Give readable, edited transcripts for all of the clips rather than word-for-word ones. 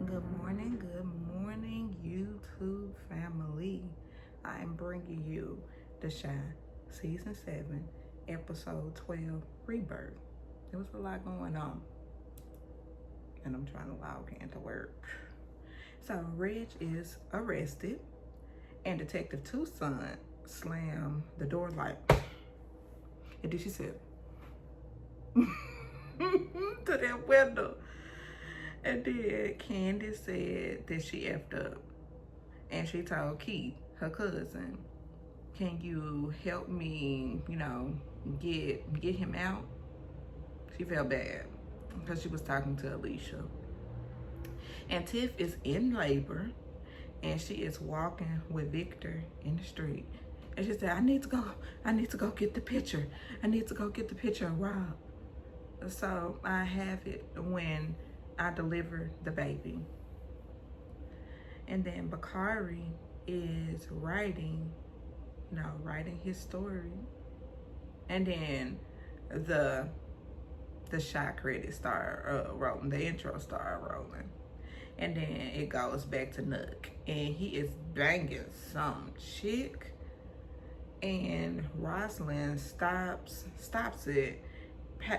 Good morning, YouTube family. I am bringing you The Shine, Season 7, Episode 12, Rebirth. There was a lot going on, and I'm trying to log into work. So, Reg is arrested, and Detective Tucson slammed the door like, and then she said, to that window. And then Candy said that she effed up. And she told Keith, her cousin, can you help me, get him out? She felt bad because she was talking to Alicia. And Tiff is in labor and she is walking with Victor in the street. And she said, I need to go get the picture. I need to go get the picture of Rob. So I have it when I deliver the baby. And then Bakari is writing his story. And then the shot credit start rolling, the intro start rolling. And then it goes back to Nook. And he is banging some chick. And Rosalind stops it.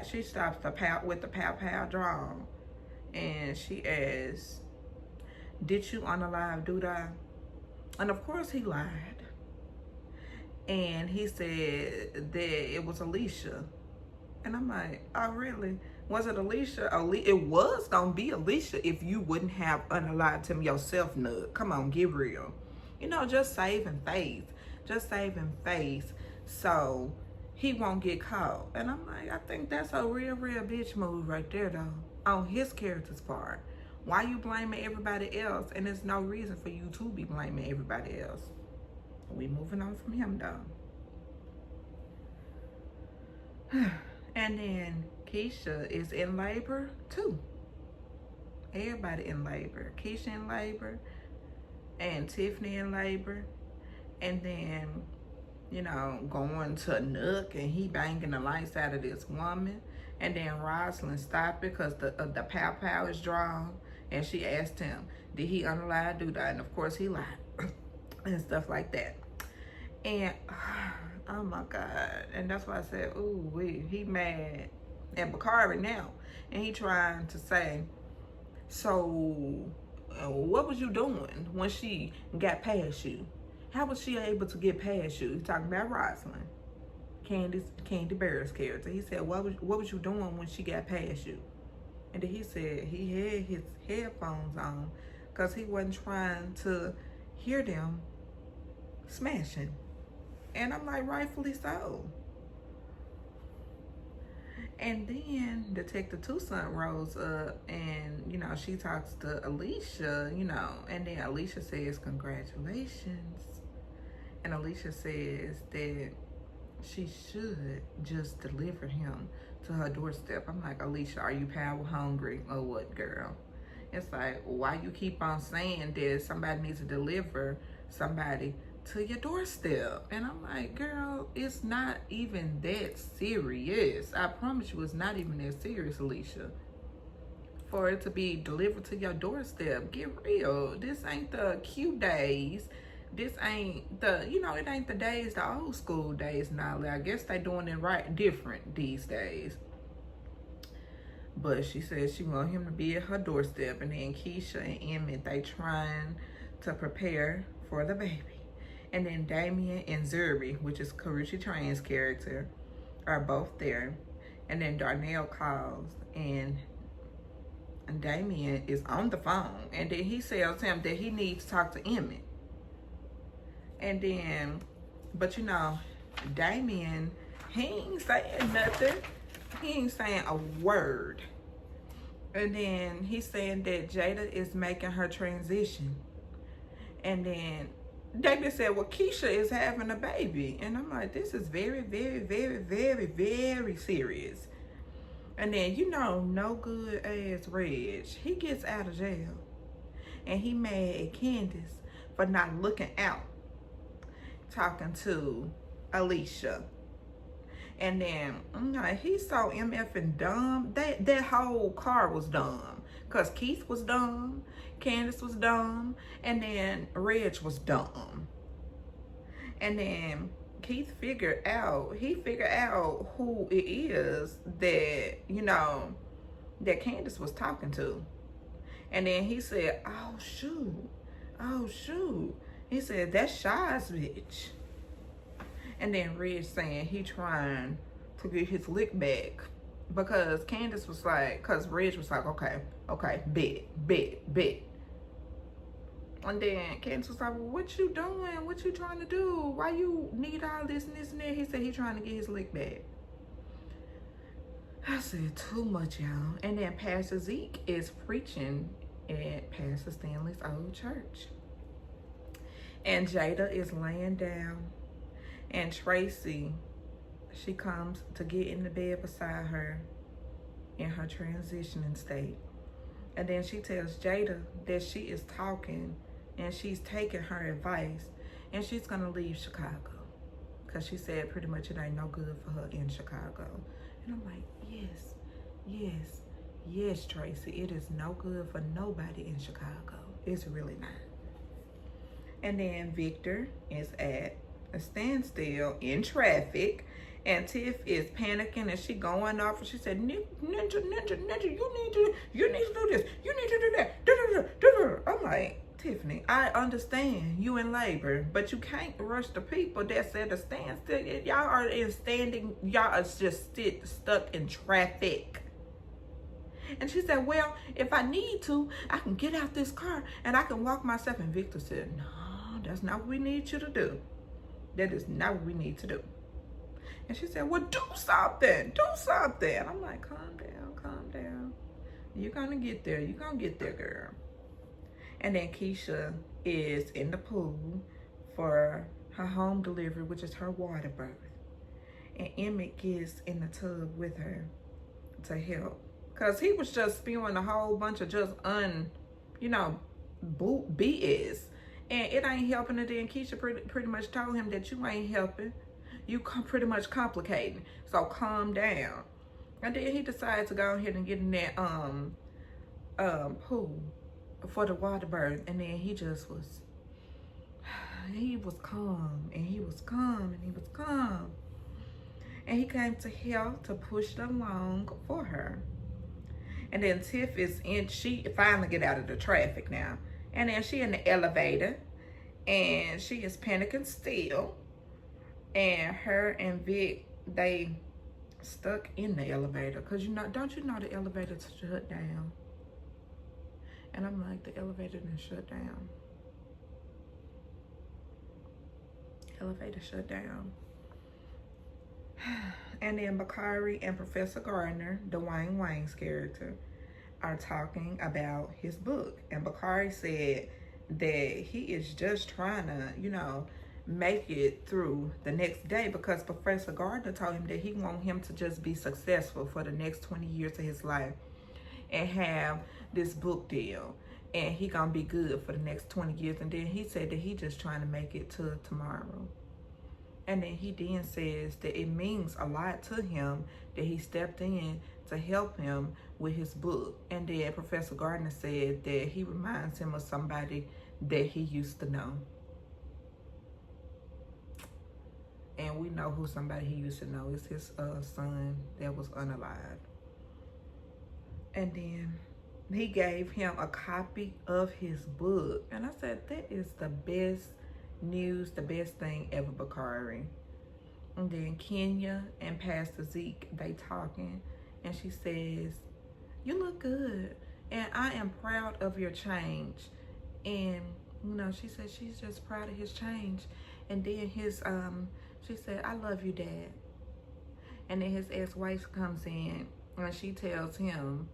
She stops with the pow draw. And she asks, did you unalive Duda? And of course he lied. And he said that it was Alicia. And I'm like, oh really? Was it Alicia? It was gonna be Alicia if you wouldn't have unalived him yourself, Nug. Come on, get real. Just saving face. Just saving face so he won't get caught. And I'm like, I think that's a real bitch move right there though. On his character's part. Why you blaming everybody else? And there's no reason for you to be blaming everybody else. We moving on from him though. And then Keisha is in labor too. Everybody in labor. Keisha in labor. And Tiffany in labor. And then, going to Nook and he banging the lights out of this woman. And then Rosalind stopped because the pow is drawn. And she asked him, did he unalive do that? And of course he lied. And stuff like that. And, oh my God. And that's why I said, ooh, he mad at Bakari now. And he trying to say, so what was you doing when she got past you? How was she able to get past you? He's talking about Rosalind. Candy Bear's character. He said, what was you doing when she got past you? And then he said he had his headphones on because he wasn't trying to hear them smashing. And I'm like, rightfully so. And then Detective Tucson rose up and, she talks to Alicia, and then Alicia says, congratulations. And Alicia says that she should just deliver him to her doorstep. I'm like, Alicia, are you power hungry or what, girl? It's like, why you keep on saying that somebody needs to deliver somebody to your doorstep? And I'm like, girl, it's not even that serious. I promise you, it's not even that serious, Alicia. For it to be delivered to your doorstep, get real. This ain't the cute days. This ain't the, it ain't the days, the old school days now. I guess they doing it right, different these days. But she said she want him to be at her doorstep. And then Keisha and Emmett, they trying to prepare for the baby. And then Damien and Zuri, which is Karrueche Train's character, are both there. And then Darnell calls and Damien is on the phone. And then he tells him that he needs to talk to Emmett. And then, but Damien, he ain't saying nothing. He ain't saying a word. And then he's saying that Jada is making her transition. And then Damien said, well, Keisha is having a baby. And I'm like, this is very, very, very, very, very serious. And then, no good ass Reg, he gets out of jail. And he mad at Candace for not looking out. Talking to Alicia. And then, he's so MF and dumb. That whole car was dumb. Because Keith was dumb, Candace was dumb, and then Reg was dumb. And then Keith figured out who it is that, that Candace was talking to. And then he said, oh shoot. He said, that's Shy's bitch. And then Reg saying he trying to get his lick back. Because Candace was like, because Reg was like, okay, bet. And then Candace was like, well, what you doing? What you trying to do? Why you need all this and this and that? He said he trying to get his lick back. I said too much, y'all. And then Pastor Zeke is preaching at Pastor Stanley's old church. And Jada is laying down. And Tracy, she comes to get in the bed beside her in her transitioning state. And then she tells Jada that she is talking and she's taking her advice and she's going to leave Chicago. Because she said pretty much it ain't no good for her in Chicago. And I'm like, yes, Tracy. It is no good for nobody in Chicago. It's really not. And then Victor is at a standstill in traffic. And Tiff is panicking and she going off and she said, Ninja, you need to do this. You need to do that. I'm like, Tiffany, I understand you in labor, but you can't rush the people that's at a standstill. Y'all are just stuck in traffic. And she said, well, if I need to, I can get out this car and I can walk myself. And Victor said, no, that's not what we need you to do. That is not what we need to do. And she said, well, do something. I'm like, calm down. You're going to get there. Girl. And then Keisha is in the pool for her home delivery, which is her water birth. And Emmett gets in the tub with her to help. Because he was just spewing a whole bunch of just BS. And it ain't helping. And then Keisha pretty much told him that you ain't helping. You pretty much complicating. So calm down. And then he decided to go ahead and get in that pool for the water birth. And then he just was, he was calm. And he was calm. And he came to help to push it along for her. And then Tiff is in, she finally get out of the traffic now. And then she in the elevator. And she is panicking still. And her and Vic, they stuck in the elevator. Because don't you know the elevator shut down? And I'm like, the elevator didn't shut down. Elevator shut down. And then Bakari and Professor Gardner, Dwayne Wayne's character, are talking about his book. And Bakari said that he is just trying to, make it through the next day because Professor Gardner told him that he want him to just be successful for the next 20 years of his life and have this book deal. And he gonna be good for the next 20 years. And then he said that he just trying to make it to tomorrow. And then he then says that it means a lot to him that he stepped in to help him with his book. And then Professor Gardner said that he reminds him of somebody that he used to know. And we know who somebody he used to know. It's his son that was unalive. And then he gave him a copy of his book. And I said, that is the best news, the best thing ever, Bakari. And then Kenya and Pastor Zeke, they talking. And she says, you look good. And I am proud of your change. And, she said she's just proud of his change. And then she said, I love you, Dad. And then his ex-wife comes in and she tells him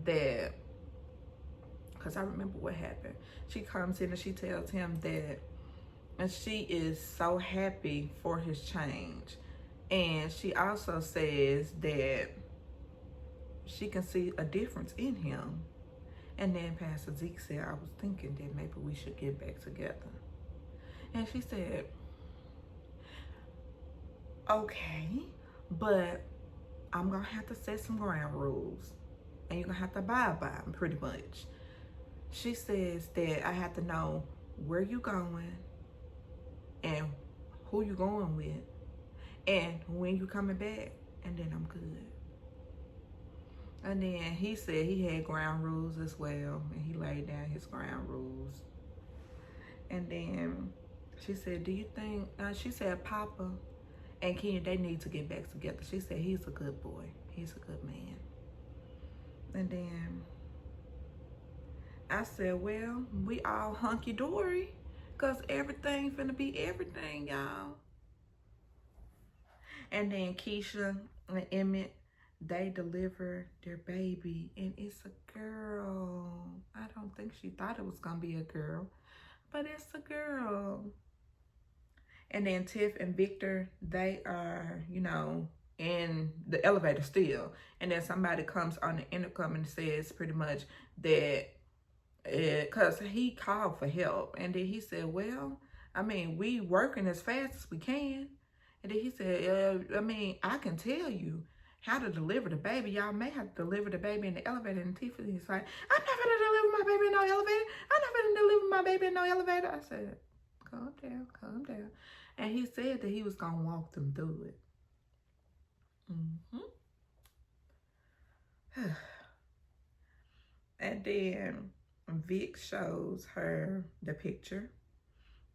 that, because I remember what happened. She comes in and she tells him that, and she is so happy for his change. And she also says that she can see a difference in him. And then Pastor Zeke said, I was thinking that maybe we should get back together. And she said, okay, but I'm going to have to set some ground rules. and you're gonna have to abide by them pretty much. She says that I have to know where you going and who you going with and when you coming back, and then I'm good. And then he said he had ground rules as well, and he laid down his ground rules. And then she said, do you think, she said Papa and Kenya, they need to get back together. She said he's a good boy. He's a good man. And then I said, well, we all hunky-dory because everything finna be everything, y'all. And then Keisha and Emmett, they delivered their baby, and it's a girl. I don't think she thought it was gonna be a girl, but it's a girl. And then Tiff and Victor, they are, you know, in the elevator still. And then somebody comes on the intercom and says pretty much that, because he called for help. And then he said, well, I mean, we working as fast as we can. And then he said, I mean, I can tell you how to deliver the baby. Y'all may have to deliver the baby in the elevator. And Tiffany's like, I'm not going to deliver my baby in no elevator. I'm not going to deliver my baby in no elevator. I said, calm down, calm down. And he said that he was going to walk them through it. And then Vic shows her the picture,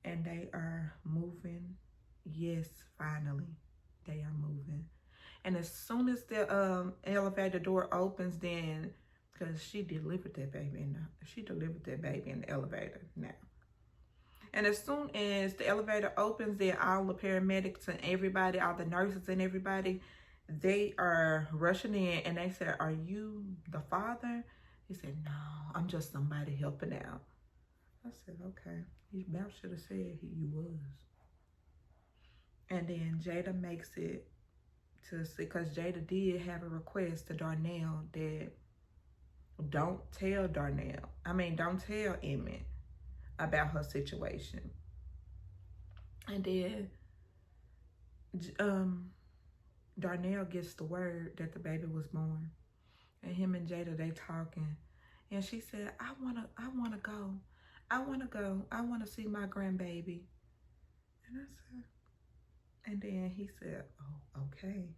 and they are moving. Yes, finally, they are moving. And as soon as the elevator door opens, then, because she delivered that baby in the elevator now. And as soon as the elevator opens, then all the paramedics and everybody, all the nurses and everybody, they are rushing in, and they said, are you the father? He said, no, I'm just somebody helping out. I said, okay. He about should have said he was. And then Jada makes it to see, because Jada did have a request to Darnell that don't tell Emmett about her situation. And then Darnell gets the word that the baby was born. And him and Jada, they talking. And she said, I wanna go. I wanna see my grandbaby. And I said, and then he said, oh, okay.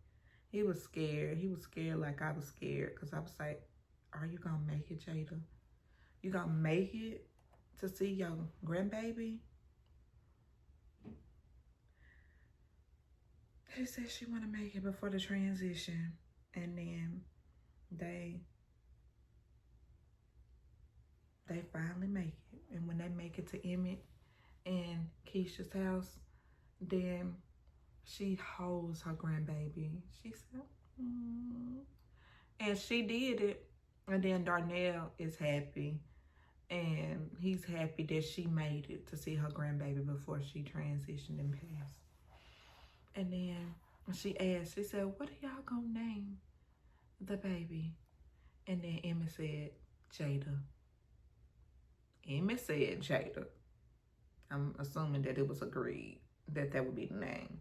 He was scared. He was scared like I was scared, because I was like, are you gonna make it, Jada? You gonna make it to see your grandbaby? She said she wanna make it before the transition. And then they finally make it. And when they make it to Emmett and Keisha's house, then she holds her grandbaby. She said, and she did it. And then Darnell is happy. And he's happy that she made it to see her grandbaby before she transitioned and passed. And then she asked, she said, what are y'all gonna name the baby? And then Emmett said, Jada. Emmett said Jada. I'm assuming that it was agreed that that would be the name.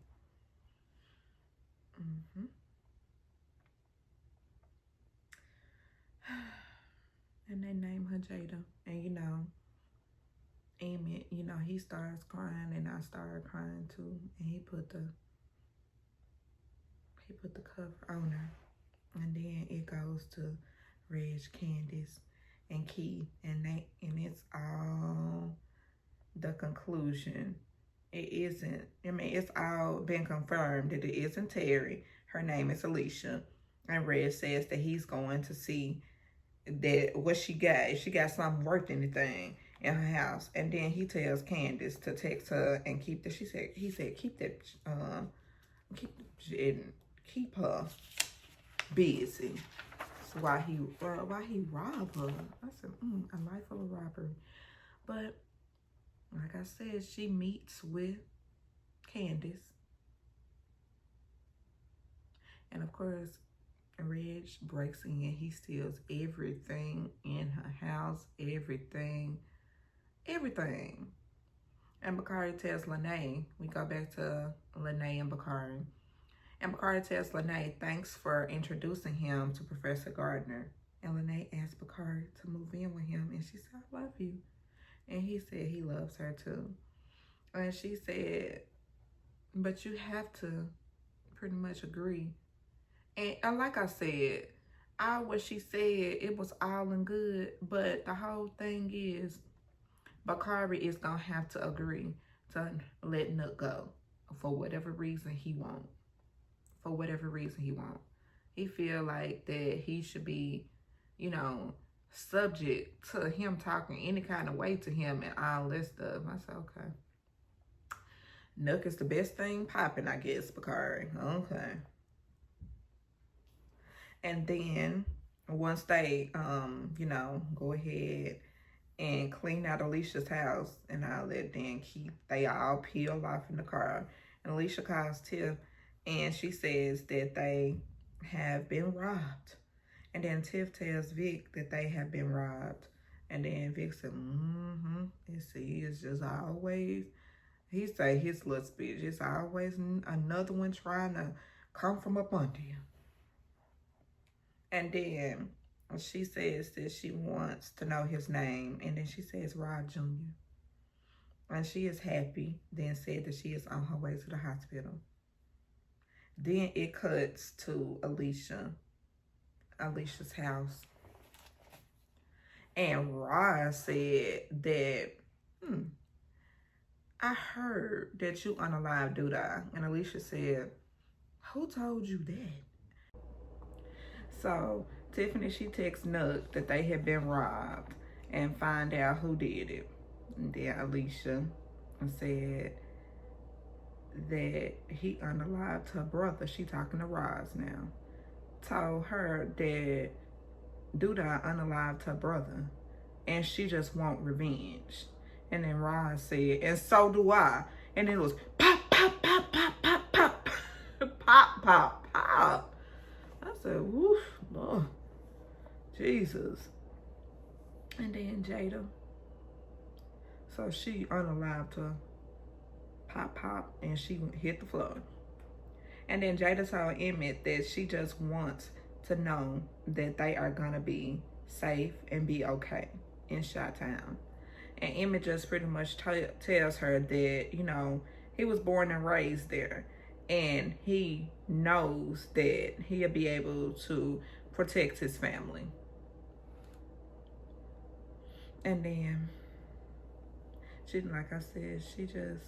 And they named her Jada. And you know, Emmett, you know, he starts crying, and I started crying too. And he put the cover on her. And then it goes to Reg, Candace, and Key, and it's all the conclusion. It isn't, I mean, it's all been confirmed that it isn't Terry. Her name is Alicia. And Red says that he's going to see that what she got, if she got something worth anything in her house. And then he tells Candace to text her and keep that. He said keep that, keep her busy. So why he robbed her? I said, a life of a robbery. But like I said, she meets with Candace. And of course, Reg breaks in. He steals everything in her house. Everything. And Bakari tells Lene, we go back to Lene and Bakari. And Bakari tells Lene, thanks for introducing him to Professor Gardner. And Lene asked Bakari to move in with him, and she said, I love you. And he said he loves her too. And she said, but you have to pretty much agree. And like I said, what she said, it was all in good, but the whole thing is Bakari is gonna have to agree to let Nook go for whatever reason he won't. For whatever reason he won't. He feel like that he should be, you know, subject to him talking any kind of way to him and all this stuff. I said, okay. Nook is the best thing popping, I guess, Bakari. Okay. And then once they, you know, go ahead and clean out Alicia's house and all that, then they all peel off in the car. And Alicia calls Tiff, and she says that they have been robbed. And then Tiff tells Vic that they have been robbed. And then Vic said, And see, it's just always, he say his little speech, it's always another one trying to come from up under you. And then she says that she wants to know his name. And then she says Rod Jr. And she is happy. Then said that she is on her way to the hospital. Then it cuts to Alicia's house. And Rod said that, I heard that you unalived Duda. And Alicia said, who told you that? So Tiffany, she texts Nook that they had been robbed and find out who did it. And then Alicia said that he unalived her brother. She talking to Roz now. Told her that Duda unalived her brother and she just want revenge. And then Roz said, and so do I. And it was pop, pop, pop, pop, pop, pop, pop, pop, pop. I said, woof, Lord, Jesus. And then Jada. So she unalived her. Pop, pop, and she hit the floor. And then Jada told Emmett that she just wants to know that they are gonna be safe and be okay in Chi-Town. And Emmett just pretty much tells her that, you know, he was born and raised there. And he knows that he'll be able to protect his family. And then, she, like I said, she just,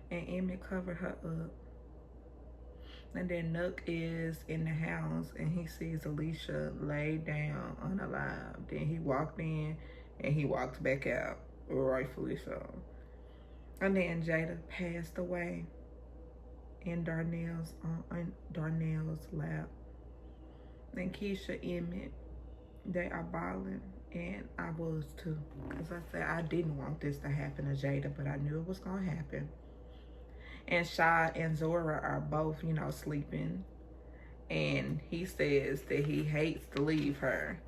And Emmett covered her up. And then Nook is in the house and he sees Alicia laid down unalive. Then he walked in and he walked back out, rightfully so. And then Jada passed away in Darnell's lap. And Keisha, Emmett, they are balling. And I was too. Because I said I didn't want this to happen to Jada, but I knew it was going to happen. And Shad and Zora are both, you know, sleeping. And he says that he hates to leave her,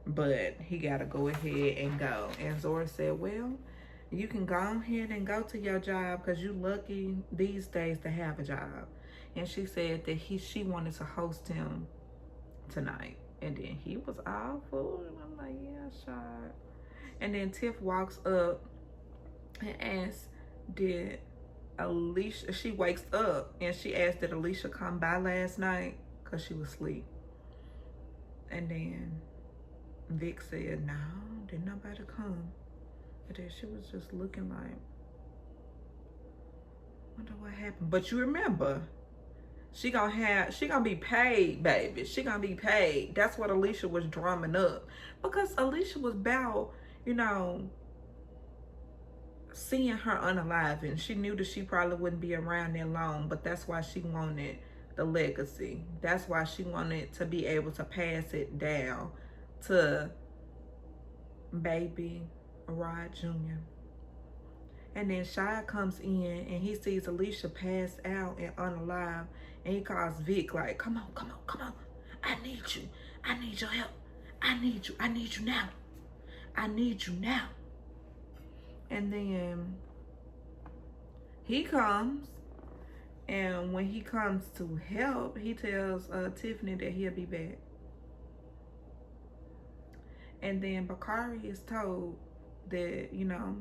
but he got to go ahead and go. And Zora said, well, you can go ahead and go to your job because you're lucky these days to have a job. And she said that she wanted to host him tonight. And then he was all for it. I'm like, yeah, Shad. And then Tiff walks up and asks, did Alicia, she wakes up and she asked, did Alicia come by last night? Because she was asleep. And then Vic said, no, didn't nobody come. And then she was just looking like, wonder what happened. But you remember, she gonna be paid, baby. She gonna be paid. That's what Alicia was drumming up. Because Alicia was about, you know, seeing her unalive, and she knew that she probably wouldn't be around that long, but that's why she wanted the legacy. That's why she wanted to be able to pass it down to baby Rod Jr. And then Shad comes in and he sees Alicia pass out and unalive, and he calls Vic like, come on, come on, come on. I need you. I need your help. I need you. I need you now. I need you now. And then he comes And when he comes to help, he tells Tiffany that he'll be back. And then Bakari is told that, you know,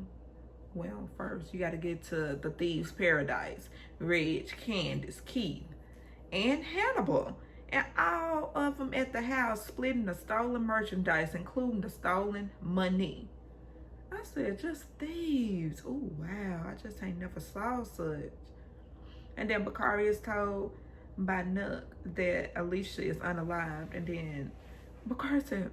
well, first you got to get to the Thieves' Paradise. Reg, Candace, Keith, and Hannibal. And all of them at the house splitting the stolen merchandise, including the stolen money. I said, just thieves. Oh, wow. I just ain't never saw such. And then Bakari is told by Nook that Alicia is unalived. And then Bakari said,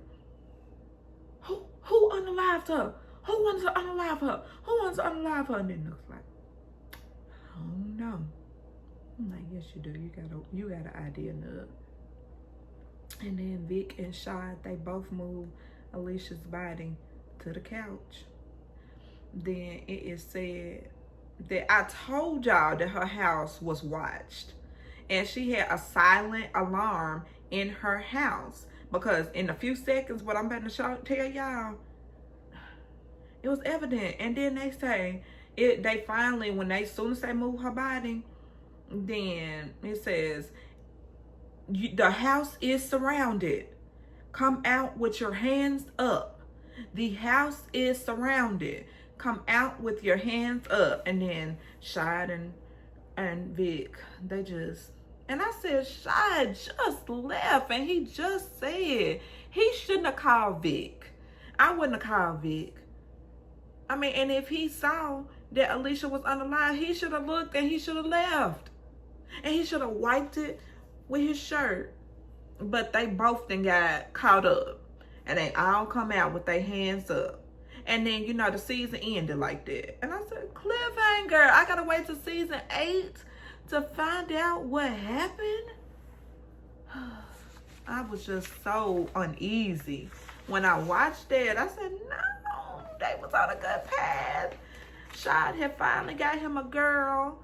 who unalived her? Who wants to unalive her? Who wants to unalive her? And then Nook's like, I don't know. I'm like, yes, you do. You got an idea, Nook. And then Vic and Shad, they both move Alicia's body to the couch. Then it is said that I told y'all that her house was watched. And she had a silent alarm in her house. Because in a few seconds, what I'm about to tell y'all, it was evident. And then they say, they finally, as soon as they move her body, then it says, the house is surrounded. Come out with your hands up. The house is surrounded. Come out with your hands up. And then Shad and Vic, they just, and I said, Shad just left and he just said he shouldn't have called Vic. I wouldn't have called Vic. I mean, and if he saw that Alicia was unalive, he should have looked and he should have left. And he should have wiped it with his shirt. But they both then got caught up. And they all come out with their hands up. And then, you know, the season ended like that. And I said, cliffhanger. I got to wait till season 8 to find out what happened. I was just so uneasy. When I watched that, I said, no, they was on a good path. Shad had finally got him a girl.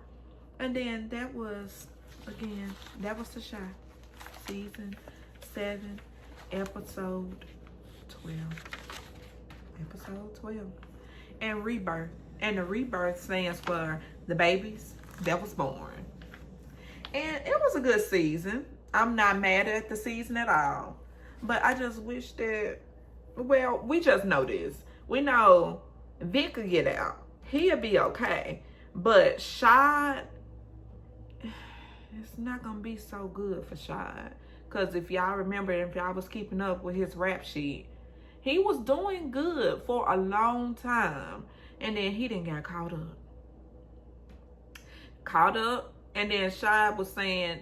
And then that was, again, that was the shot. Season 7, episode 12. Episode 12. And rebirth. And the rebirth stands for the babies that was born. And it was a good season. I'm not mad at the season at all. But I just wish that, well, we just know this. We know Vic could get out. He'll be okay. But Shad, it's not going to be so good for Shad. Because if y'all remember, if y'all was keeping up with his rap sheet, he was doing good for a long time. And then he didn't get caught up. And then Shad was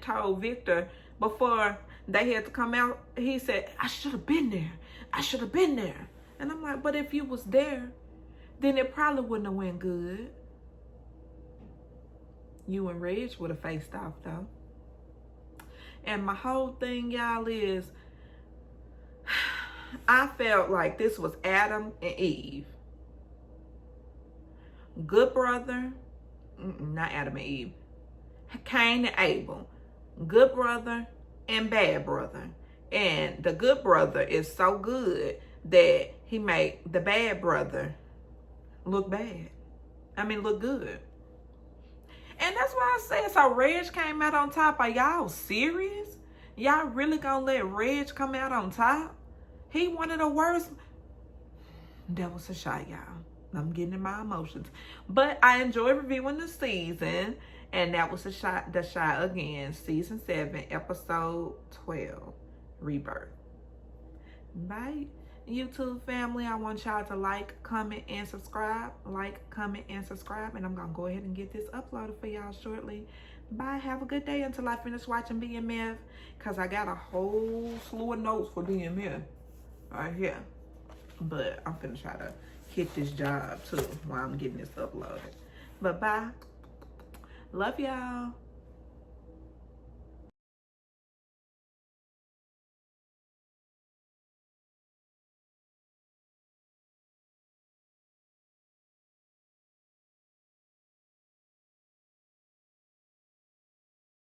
told Victor, before they had to come out, he said, I should have been there. I should have been there. And I'm like, but if you was there, then it probably wouldn't have went good. You and Reg would have faced off though. And my whole thing, y'all, is I felt like this was Adam and Eve. Good brother, not Adam and Eve. Cain and Abel. Good brother and bad brother. And the good brother is so good that he made the bad brother look bad. Look good. And that's why I said, so Reg came out on top. Are y'all serious? Y'all really gonna let Reg come out on top? He one of the worst. That was a shot, y'all. I'm getting in my emotions. But I enjoyed reviewing the season. And that was the shot again. Season 7, episode 12. Rebirth. Bye, YouTube family. I want y'all to like, comment, and subscribe. Like, comment, and subscribe. And I'm going to go ahead and get this uploaded for y'all shortly. Bye. Have a good day until I finish watching BMF. Because I got a whole slew of notes for BMF right here. But I'm finna try to hit this job too while I'm getting this uploaded. But bye. Love y'all.